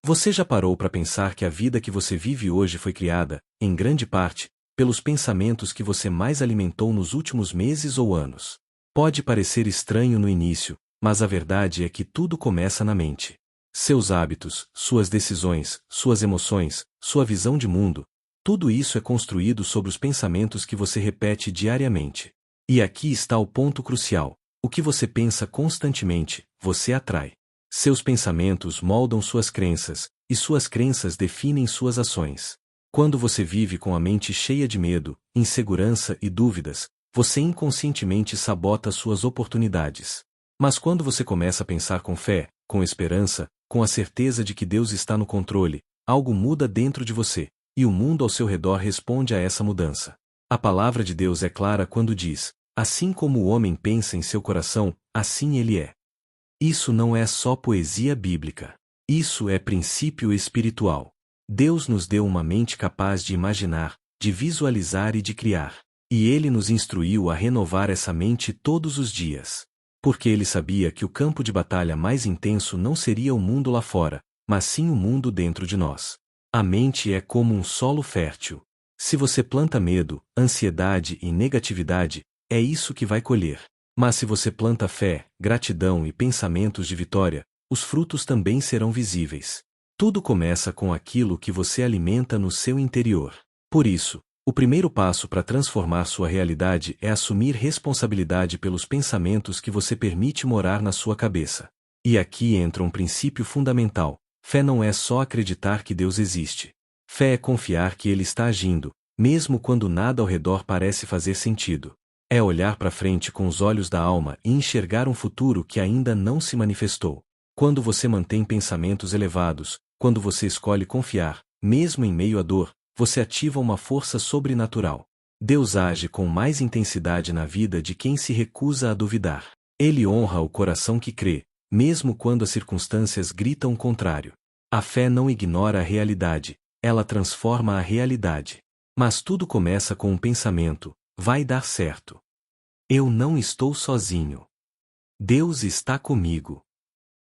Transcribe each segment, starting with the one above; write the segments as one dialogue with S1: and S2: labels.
S1: Você já parou para pensar que a vida que você vive hoje foi criada, em grande parte, pelos pensamentos que você mais alimentou nos últimos meses ou anos? Pode parecer estranho no início, mas a verdade é que tudo começa na mente. Seus hábitos, suas decisões, suas emoções, sua visão de mundo, tudo isso é construído sobre os pensamentos que você repete diariamente. E aqui está o ponto crucial: o que você pensa constantemente, você atrai. Seus pensamentos moldam suas crenças, e suas crenças definem suas ações. Quando você vive com a mente cheia de medo, insegurança e dúvidas, você inconscientemente sabota suas oportunidades. Mas quando você começa a pensar com fé, com esperança, com a certeza de que Deus está no controle, algo muda dentro de você, e o mundo ao seu redor responde a essa mudança. A palavra de Deus é clara quando diz: assim como o homem pensa em seu coração, assim ele é. Isso não é só poesia bíblica. Isso é princípio espiritual. Deus nos deu uma mente capaz de imaginar, de visualizar e de criar. E Ele nos instruiu a renovar essa mente todos os dias. Porque Ele sabia que o campo de batalha mais intenso não seria o mundo lá fora, mas sim o mundo dentro de nós. A mente é como um solo fértil. Se você planta medo, ansiedade e negatividade, é isso que vai colher. Mas se você planta fé, gratidão e pensamentos de vitória, os frutos também serão visíveis. Tudo começa com aquilo que você alimenta no seu interior. Por isso, o primeiro passo para transformar sua realidade é assumir responsabilidade pelos pensamentos que você permite morar na sua cabeça. E aqui entra um princípio fundamental: fé não é só acreditar que Deus existe. Fé é confiar que Ele está agindo, mesmo quando nada ao redor parece fazer sentido. É olhar para frente com os olhos da alma e enxergar um futuro que ainda não se manifestou. Quando você mantém pensamentos elevados, quando você escolhe confiar, mesmo em meio à dor, você ativa uma força sobrenatural. Deus age com mais intensidade na vida de quem se recusa a duvidar. Ele honra o coração que crê, mesmo quando as circunstâncias gritam o contrário. A fé não ignora a realidade, ela transforma a realidade. Mas tudo começa com um pensamento: vai dar certo. Eu não estou sozinho. Deus está comigo.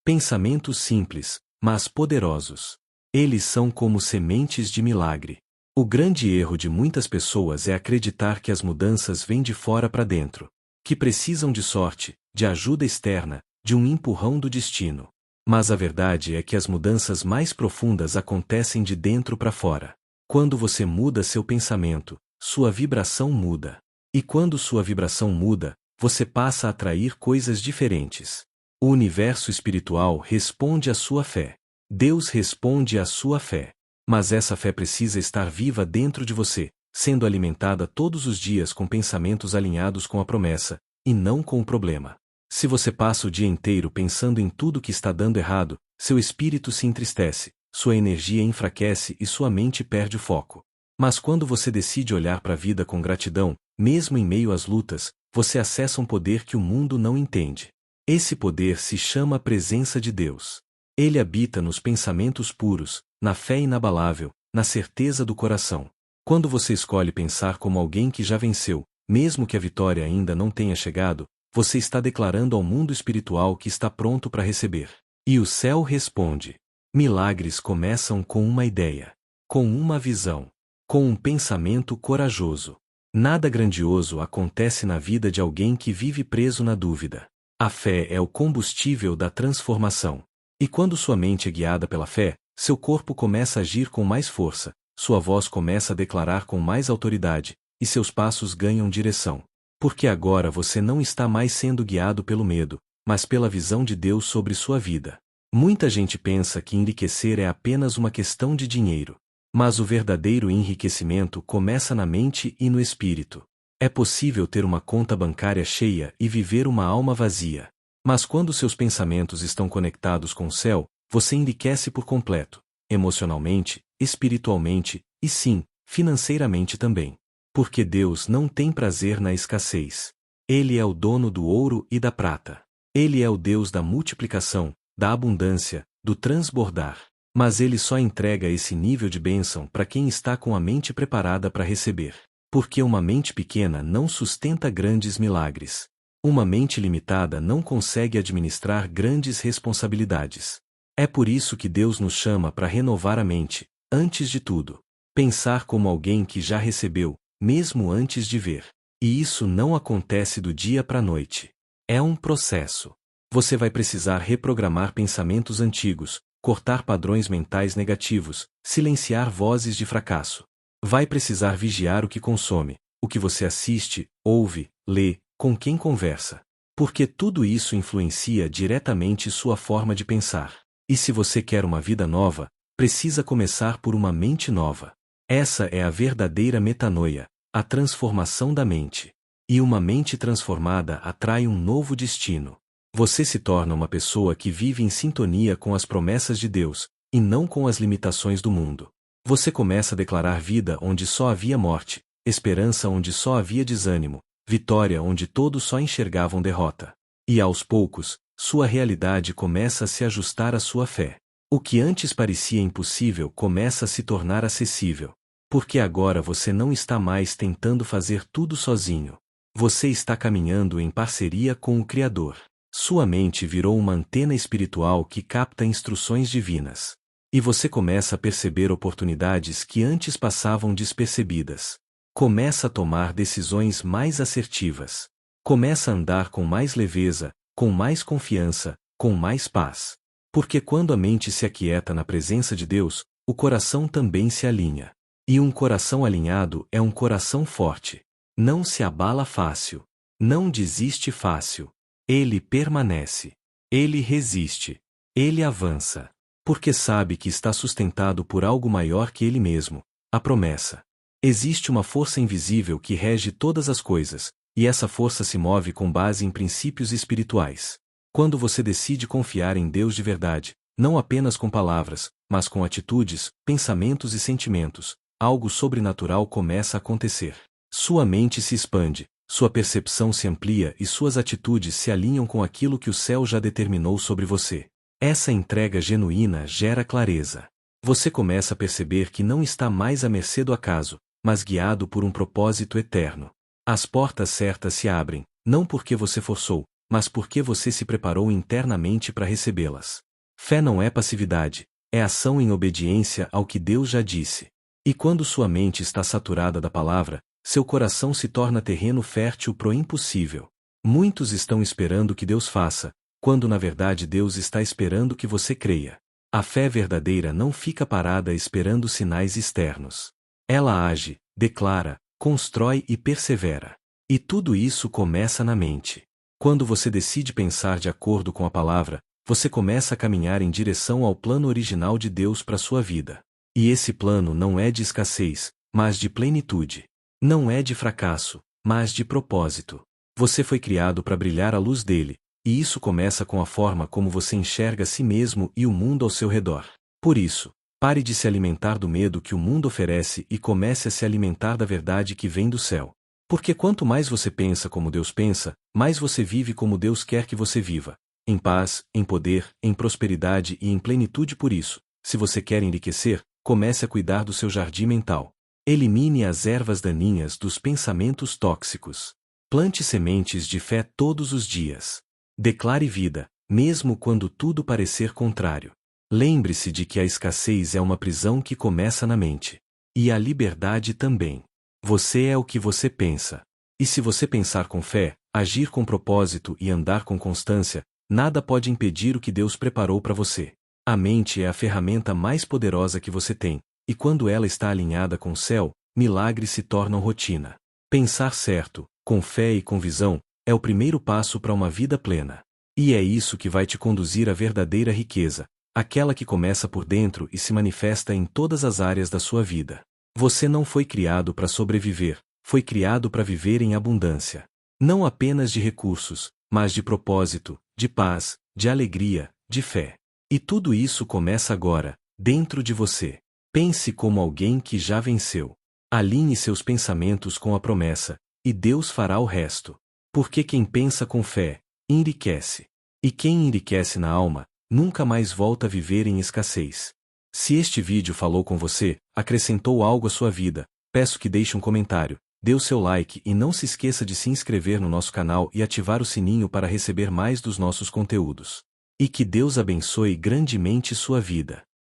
S1: Pensamentos simples, mas poderosos. Eles são como sementes de milagre. O grande erro de muitas pessoas é acreditar que as mudanças vêm de fora para dentro, que precisam de sorte, de ajuda externa, de um empurrão do destino. Mas a verdade é que as mudanças mais profundas acontecem de dentro para fora. Quando você muda seu pensamento, sua vibração muda. E quando sua vibração muda, você passa a atrair coisas diferentes. O universo espiritual responde à sua fé. Deus responde à sua fé. Mas essa fé precisa estar viva dentro de você, sendo alimentada todos os dias com pensamentos alinhados com a promessa, e não com o problema. Se você passa o dia inteiro pensando em tudo que está dando errado, seu espírito se entristece, sua energia enfraquece e sua mente perde o foco. Mas quando você decide olhar para a vida com gratidão, mesmo em meio às lutas, você acessa um poder que o mundo não entende. Esse poder se chama presença de Deus. Ele habita nos pensamentos puros, na fé inabalável, na certeza do coração. Quando você escolhe pensar como alguém que já venceu, mesmo que a vitória ainda não tenha chegado, você está declarando ao mundo espiritual que está pronto para receber. E o céu responde. Milagres começam com uma ideia, com uma visão, com um pensamento corajoso. Nada grandioso acontece na vida de alguém que vive preso na dúvida. A fé é o combustível da transformação. E quando sua mente é guiada pela fé, seu corpo começa a agir com mais força, sua voz começa a declarar com mais autoridade, e seus passos ganham direção. Porque agora você não está mais sendo guiado pelo medo, mas pela visão de Deus sobre sua vida. Muita gente pensa que enriquecer é apenas uma questão de dinheiro. Mas o verdadeiro enriquecimento começa na mente e no espírito. É possível ter uma conta bancária cheia e viver uma alma vazia. Mas quando seus pensamentos estão conectados com o céu, você enriquece por completo, emocionalmente, espiritualmente, e sim, financeiramente também. Porque Deus não tem prazer na escassez. Ele é o dono do ouro e da prata. Ele é o Deus da multiplicação, da abundância, do transbordar. Mas Ele só entrega esse nível de bênção para quem está com a mente preparada para receber. Porque uma mente pequena não sustenta grandes milagres. Uma mente limitada não consegue administrar grandes responsabilidades. É por isso que Deus nos chama para renovar a mente, antes de tudo. Pensar como alguém que já recebeu, mesmo antes de ver. E isso não acontece do dia para a noite. É um processo. Você vai precisar reprogramar pensamentos antigos, cortar padrões mentais negativos, silenciar vozes de fracasso. Vai precisar vigiar o que consome, o que você assiste, ouve, lê, com quem conversa. Porque tudo isso influencia diretamente sua forma de pensar. E se você quer uma vida nova, precisa começar por uma mente nova. Essa é a verdadeira metanoia, a transformação da mente. E uma mente transformada atrai um novo destino. Você se torna uma pessoa que vive em sintonia com as promessas de Deus, e não com as limitações do mundo. Você começa a declarar vida onde só havia morte, esperança onde só havia desânimo, vitória onde todos só enxergavam derrota. E aos poucos, sua realidade começa a se ajustar à sua fé. O que antes parecia impossível começa a se tornar acessível. Porque agora você não está mais tentando fazer tudo sozinho. Você está caminhando em parceria com o Criador. Sua mente virou uma antena espiritual que capta instruções divinas. E você começa a perceber oportunidades que antes passavam despercebidas. Começa a tomar decisões mais assertivas. Começa a andar com mais leveza, com mais confiança, com mais paz. Porque quando a mente se aquieta na presença de Deus, o coração também se alinha. E um coração alinhado é um coração forte. Não se abala fácil. Não desiste fácil. Ele permanece. Ele resiste. Ele avança. Porque sabe que está sustentado por algo maior que ele mesmo, a promessa. Existe uma força invisível que rege todas as coisas, e essa força se move com base em princípios espirituais. Quando você decide confiar em Deus de verdade, não apenas com palavras, mas com atitudes, pensamentos e sentimentos, algo sobrenatural começa a acontecer. Sua mente se expande, sua percepção se amplia e suas atitudes se alinham com aquilo que o céu já determinou sobre você. Essa entrega genuína gera clareza. Você começa a perceber que não está mais à mercê do acaso, mas guiado por um propósito eterno. As portas certas se abrem, não porque você forçou, mas porque você se preparou internamente para recebê-las. Fé não é passividade, é ação em obediência ao que Deus já disse. E quando sua mente está saturada da palavra, seu coração se torna terreno fértil pro impossível. Muitos estão esperando que Deus faça, quando na verdade Deus está esperando que você creia. A fé verdadeira não fica parada esperando sinais externos. Ela age, declara, constrói e persevera. E tudo isso começa na mente. Quando você decide pensar de acordo com a palavra, você começa a caminhar em direção ao plano original de Deus para sua vida. E esse plano não é de escassez, mas de plenitude. Não é de fracasso, mas de propósito. Você foi criado para brilhar a luz dele, e isso começa com a forma como você enxerga a si mesmo e o mundo ao seu redor. Por isso, pare de se alimentar do medo que o mundo oferece e comece a se alimentar da verdade que vem do céu. Porque quanto mais você pensa como Deus pensa, mais você vive como Deus quer que você viva. Em paz, em poder, em prosperidade e em plenitude. Por isso, se você quer enriquecer, comece a cuidar do seu jardim mental. Elimine as ervas daninhas dos pensamentos tóxicos. Plante sementes de fé todos os dias. Declare vida, mesmo quando tudo parecer contrário. Lembre-se de que a escassez é uma prisão que começa na mente. E a liberdade também. Você é o que você pensa. E se você pensar com fé, agir com propósito e andar com constância, nada pode impedir o que Deus preparou para você. A mente é a ferramenta mais poderosa que você tem, e quando ela está alinhada com o céu, milagres se tornam rotina. Pensar certo, com fé e com visão, é o primeiro passo para uma vida plena. E é isso que vai te conduzir à verdadeira riqueza, aquela que começa por dentro e se manifesta em todas as áreas da sua vida. Você não foi criado para sobreviver, foi criado para viver em abundância. Não apenas de recursos, mas de propósito, de paz, de alegria, de fé. E tudo isso começa agora, dentro de você. Pense como alguém que já venceu. Alinhe seus pensamentos com a promessa, e Deus fará o resto. Porque quem pensa com fé, enriquece. E quem enriquece na alma, nunca mais volta a viver em escassez. Se este vídeo falou com você, acrescentou algo à sua vida, peço que deixe um comentário, dê o seu like e não se esqueça de se inscrever no nosso canal e ativar o sininho para receber mais dos nossos conteúdos. E que Deus abençoe grandemente sua vida.